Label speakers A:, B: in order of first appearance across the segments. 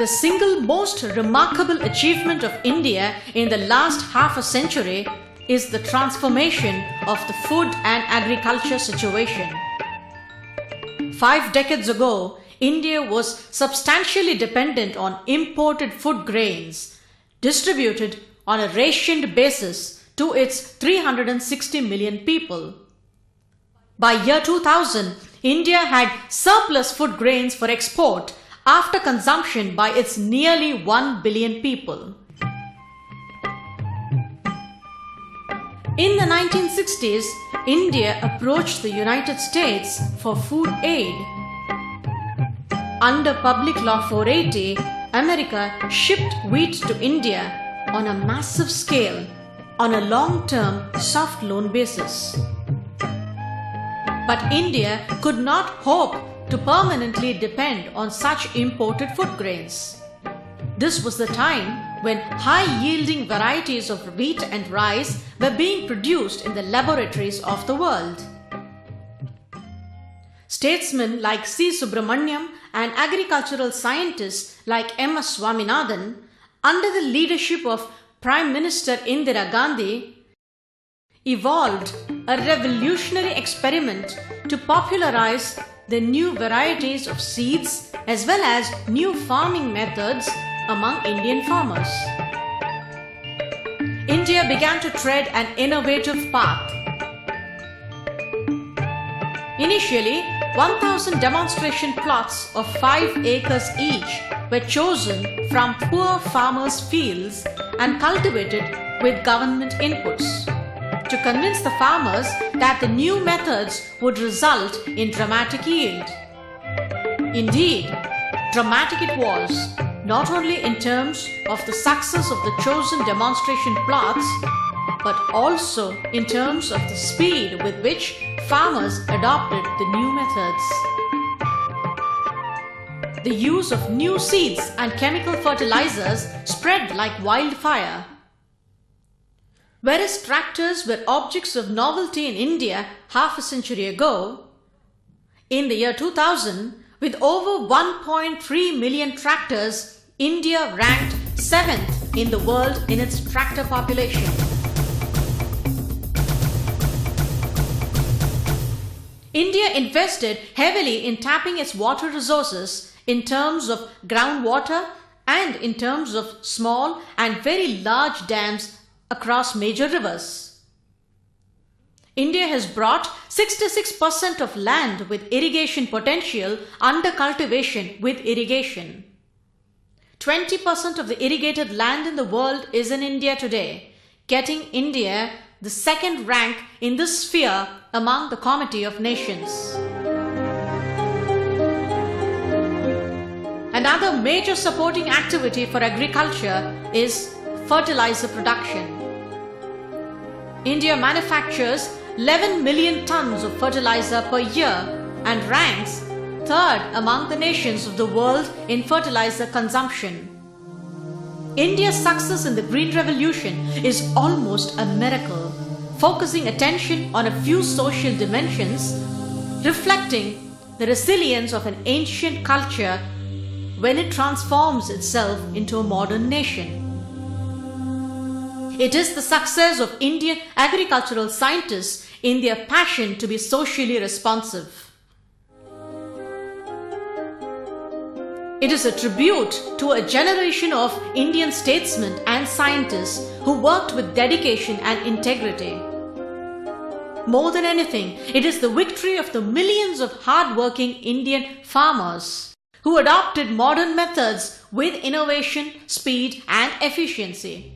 A: the single most remarkable achievement of India in the last half a century is the transformation of the food and agriculture situation. 5 decades ago, India was substantially dependent on imported food grains, distributed on a rationed basis to its 360 million people. By year 2000, India had surplus food grains for export after consumption by its nearly 1 billion people. In the 1960s, India approached the United States for food aid. Under Public Law 480, America shipped wheat to India on a massive scale on a long-term soft loan basis. But India could not hope to permanently depend on such imported food grains. This was the time when high-yielding varieties of wheat and rice were being produced in the laboratories of the world. Statesmen like C. Subramaniam and agricultural scientists like M. S. Swaminathan, under the leadership of Prime Minister Indira Gandhi, evolved a revolutionary experiment to popularize the new varieties of seeds as well as new farming methods among Indian farmers. India began to tread an innovative path. Initially, 1,000 demonstration plots of 5 acres each were chosen from poor farmers' fields and cultivated with government inputs to convince the farmers that the new methods would result in dramatic yield. Indeed, dramatic it was, not only in terms of the success of the chosen demonstration plots, but also in terms of the speed with which farmers adopted the new methods. The use of new seeds and chemical fertilizers spread like wildfire. Whereas tractors were objects of novelty in India half a century ago, in the year 2000, with over 1.3 million tractors, India ranked 7th in the world in its tractor population. India invested heavily in tapping its water resources in terms of groundwater and in terms of small and very large dams across major rivers. India has brought 66% of land with irrigation potential under cultivation with irrigation. 20% of the irrigated land in the world is in India today, getting India the 2nd rank in this sphere among the Committee of Nations. Another major supporting activity for agriculture is fertilizer production. India manufactures 11 million tons of fertilizer per year and ranks 3rd among the nations of the world in fertilizer consumption. India's success in the Green Revolution is almost a miracle, focusing attention on a few social dimensions, reflecting the resilience of an ancient culture when it transforms itself into a modern nation. It is the success of Indian agricultural scientists in their passion to be socially responsive. It is a tribute to a generation of Indian statesmen and scientists who worked with dedication and integrity. More than anything, it is the victory of the millions of hard-working Indian farmers who adopted modern methods with innovation, speed, and efficiency.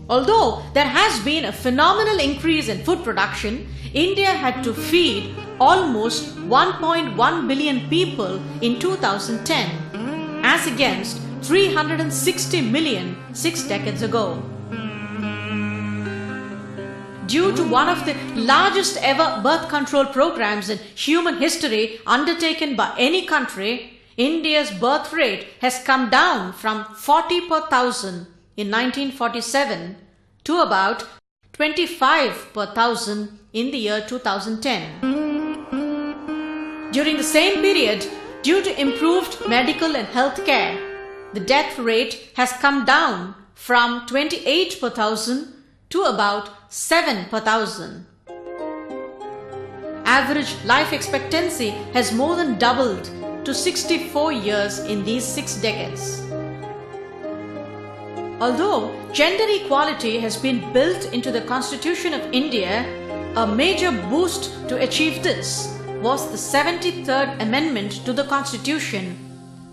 A: Although there has been a phenomenal increase in food production, India had to feed almost 1.1 billion people in 2010, as against 360 million 6 decades ago. Due to one of the largest ever birth control programs in human history undertaken by any country, India's birth rate has come down from 40 per thousand in 1947 to about 25 per thousand in the year 2010. During the same period, due to improved medical and health care, the death rate has come down from 28 per thousand to about 7 per thousand. Average life expectancy has more than doubled to 64 years in these 6 decades. Although gender equality has been built into the Constitution of India, a major boost to achieve this was the 73rd Amendment to the Constitution,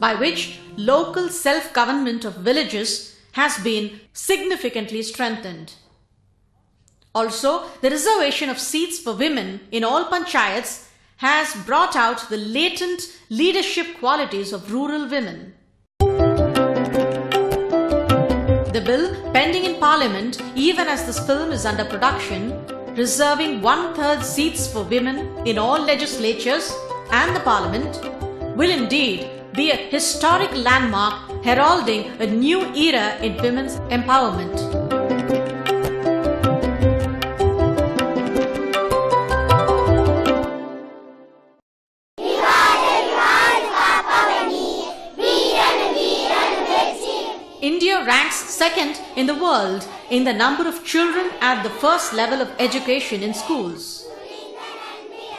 A: by which local self-government of villages has been significantly strengthened. Also, the reservation of seats for women in all panchayats has brought out the latent leadership qualities of rural women. The bill pending in Parliament, even as this film is under production, reserving 1/3 seats for women in all legislatures and the Parliament, will indeed be a historic landmark heralding a new era in women's empowerment. India ranks second in the world in the number of children at the first level of education in schools.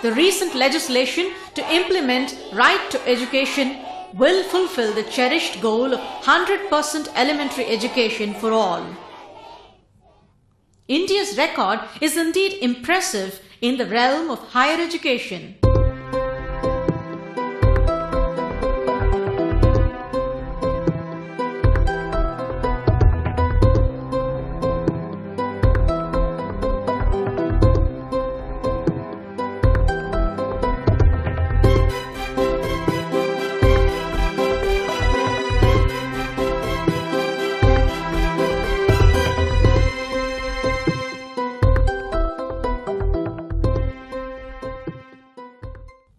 A: The recent legislation to implement right to education will fulfill the cherished goal of 100% elementary education for all. India's record is indeed impressive in the realm of higher education.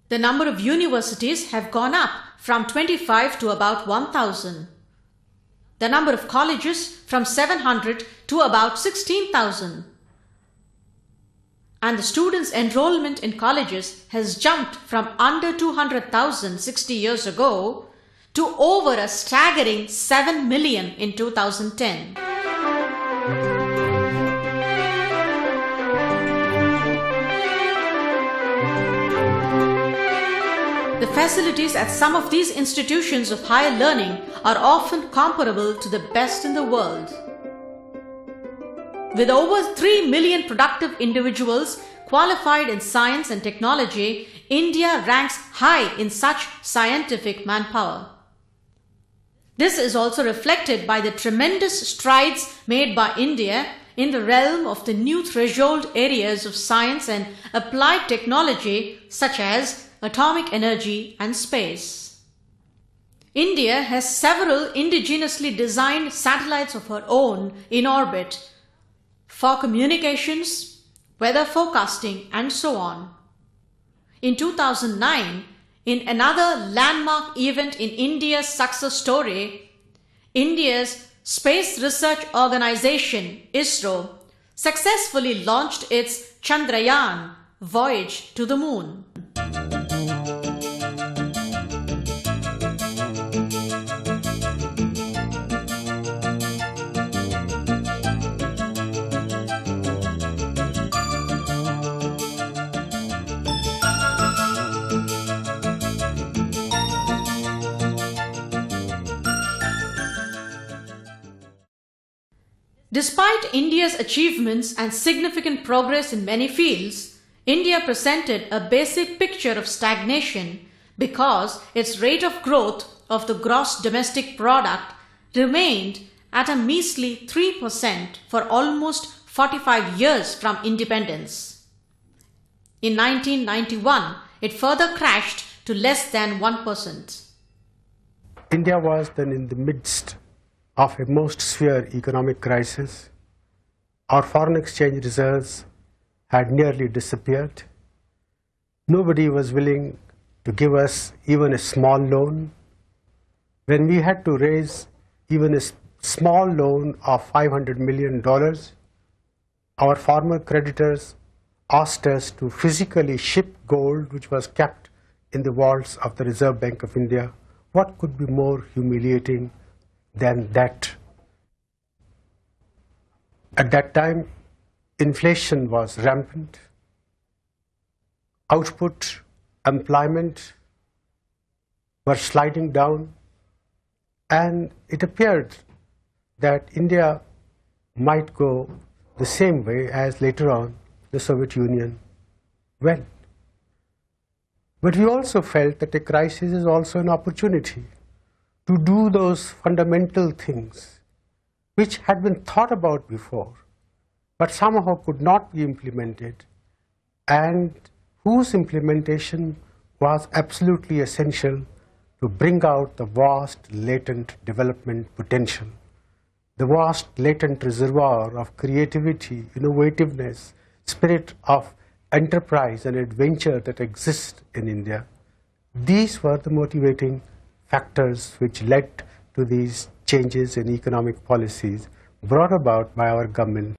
A: The number of universities have gone up from 25 to about 1,000. The number of colleges from 700 to about 16,000. And the students' enrollment in colleges has jumped from under 200,000 60 years ago to over a staggering 7 million in 2010. The facilities at some of these institutions of higher learning are often comparable to the best in the world. With over 3 million productive individuals qualified in science and technology, India ranks high in such scientific manpower. This is also reflected by the tremendous strides made by India in the realm of the new threshold areas of science and applied technology such as atomic energy and space. India has several indigenously designed satellites of her own in orbit for communications, weather forecasting, and so on. In 2009, in another landmark event in India's success story, India's Space Research Organization, ISRO, successfully launched its Chandrayaan voyage to the moon. Despite India's achievements and significant progress in many fields, India presented a basic picture of stagnation because its rate of growth of the gross domestic product remained at a measly 3% for almost 45 years from independence. In 1991, it further crashed to less than 1%.
B: India was then in the midst of a most severe economic crisis. Our foreign exchange reserves had nearly disappeared. Nobody was willing to give us even a small loan. When we had to raise even a small loan of $500 million, our former creditors asked us to physically ship gold which was kept in the vaults of the Reserve Bank of India. What could be more humiliating than that? At that time, inflation was rampant. Output, employment were sliding down, and it appeared that India might go the same way as later on the Soviet Union went. But we also felt that a crisis is also an opportunity to do those fundamental things which had been thought about before, but somehow could not be implemented, and whose implementation was absolutely essential to bring out the vast latent development potential, the vast latent reservoir of creativity, innovativeness, spirit of enterprise and adventure that exists in India. These were the motivating factors which led to these changes in economic policies brought about by our government.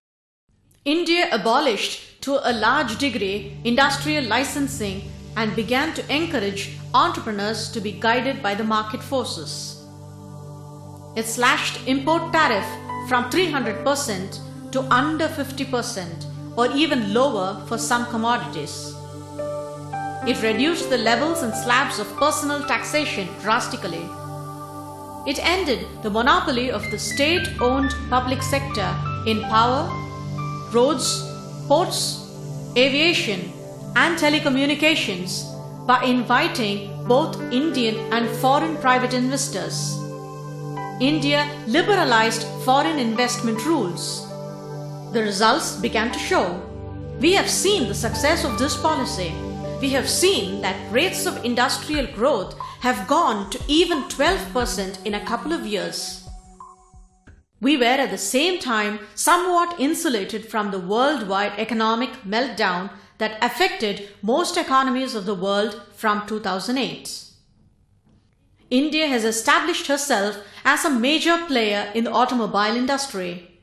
A: India abolished to a large degree industrial licensing and began to encourage entrepreneurs to be guided by the market forces. It slashed import tariff from 300% to under 50% or even lower for some commodities. It reduced the levels and slabs of personal taxation drastically. It ended the monopoly of the state-owned public sector in power, roads, ports, aviation, and telecommunications by inviting both Indian and foreign private investors. India liberalized foreign investment rules. The results began to show. We have seen the success of this policy. We have seen that rates of industrial growth have gone to even 12% in a couple of years. We were at the same time somewhat insulated from the worldwide economic meltdown that affected most economies of the world from 2008. India has established herself as a major player in the automobile industry.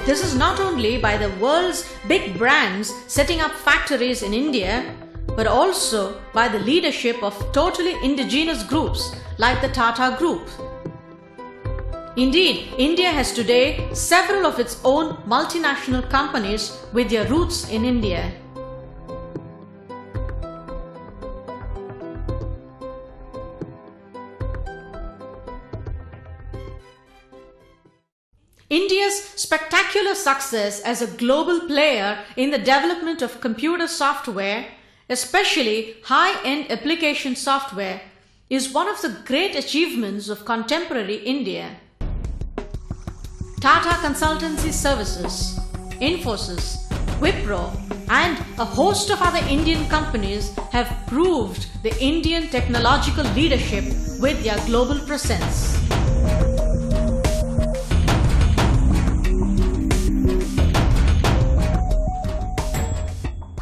A: This is not only by the world's big brands setting up factories in India, but also by the leadership of totally indigenous groups like the Tata Group. Indeed, India has today several of its own multinational companies with their roots in India. India's spectacular success as a global player in the development of computer software, especially high-end application software, is one of the great achievements of contemporary India. Tata Consultancy Services, Infosys, Wipro, and a host of other Indian companies have proved the Indian technological leadership with their global presence.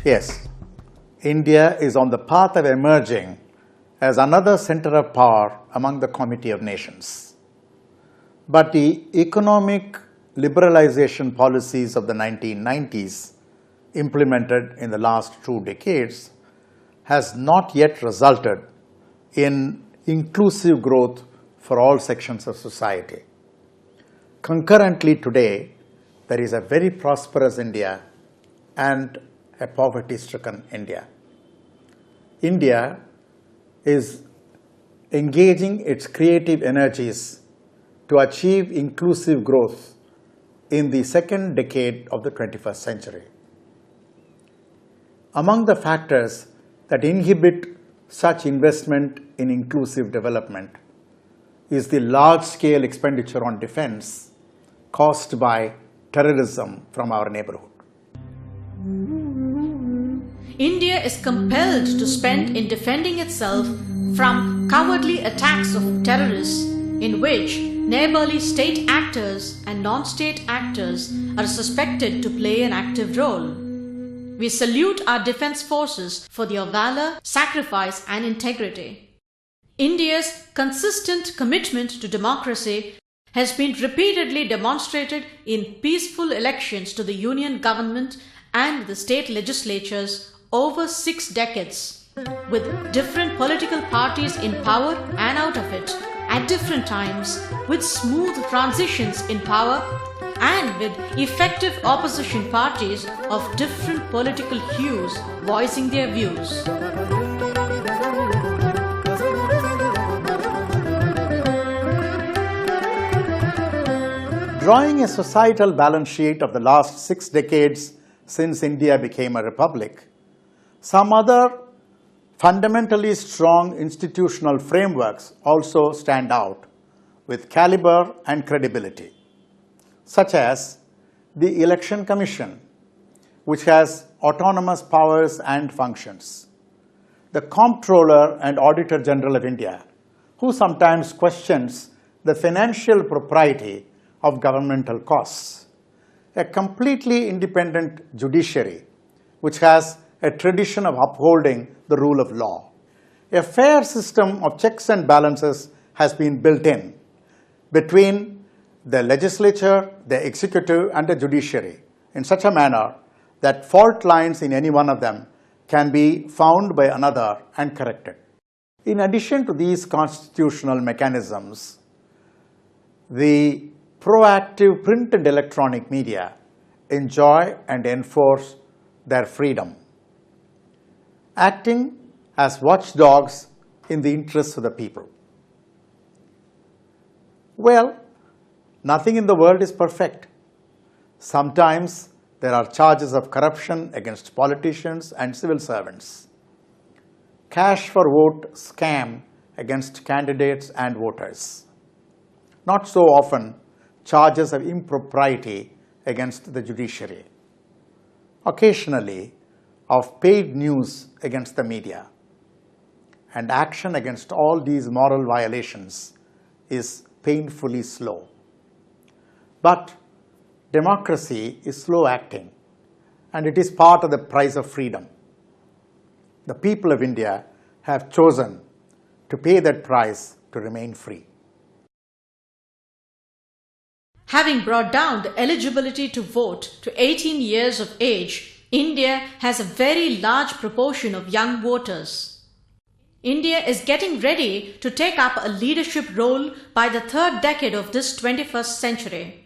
C: Yes, India is on the path of emerging as another center of power among the Committee of Nations. But the economic liberalization policies of the 1990s, implemented in the last 2 decades, has not yet resulted in inclusive growth for all sections of society. Concurrently today, there is a very prosperous India and a poverty-stricken India. India is engaging its creative energies to achieve inclusive growth in the second decade of the 21st century. Among the factors that inhibit such investment in inclusive development is the large-scale expenditure on defense caused by terrorism from our neighborhood.
A: India is compelled to spend in defending itself from cowardly attacks of terrorists in which neighborly state actors and non-state actors are suspected to play an active role. We salute our defense forces for their valor, sacrifice and integrity. India's consistent commitment to democracy has been repeatedly demonstrated in peaceful elections to the union government and the state legislatures over 6 decades, with different political parties in power and out of it at different times, with smooth transitions in power and with effective opposition parties of different political hues voicing their views.
C: Drawing a societal balance sheet of the last 6 decades since India became a republic, some other fundamentally strong institutional frameworks also stand out with caliber and credibility, such as the Election Commission, which has autonomous powers and functions, the Comptroller and Auditor General of India, who sometimes questions the financial propriety of governmental costs, a completely independent judiciary, which has a tradition of upholding the rule of law. A fair system of checks and balances has been built in between the legislature, the executive and the judiciary in such a manner that fault lines in any one of them can be found by another and corrected. In addition to these constitutional mechanisms, the proactive print and electronic media enjoy and enforce their freedom, acting as watchdogs in the interests of the people. Well, nothing in the world is perfect. Sometimes there are charges of corruption against politicians and civil servants, cash for vote scam against candidates and voters. Not so often charges of impropriety against the judiciary. Occasionally of paid news against the media. And action against all these moral violations is painfully slow. But democracy is slow acting, and it is part of the price of freedom. The people of India have chosen to pay that price to remain free.
A: Having brought down the eligibility to vote to 18 years of age, India has a very large proportion of young voters. India is getting ready to take up a leadership role by the 3rd decade of this 21st century.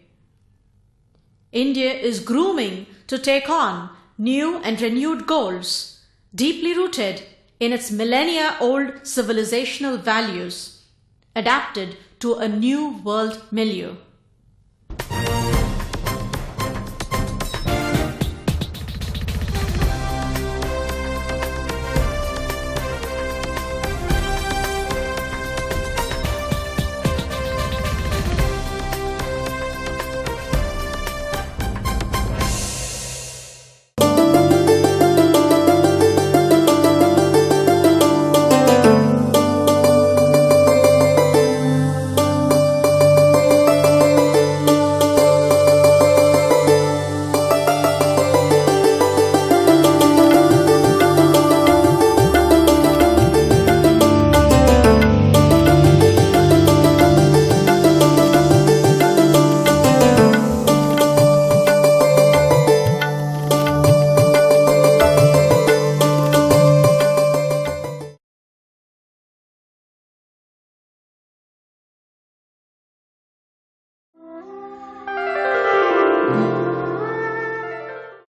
A: India is grooming to take on new and renewed goals, deeply rooted in its millennia-old civilizational values, adapted to a new world milieu.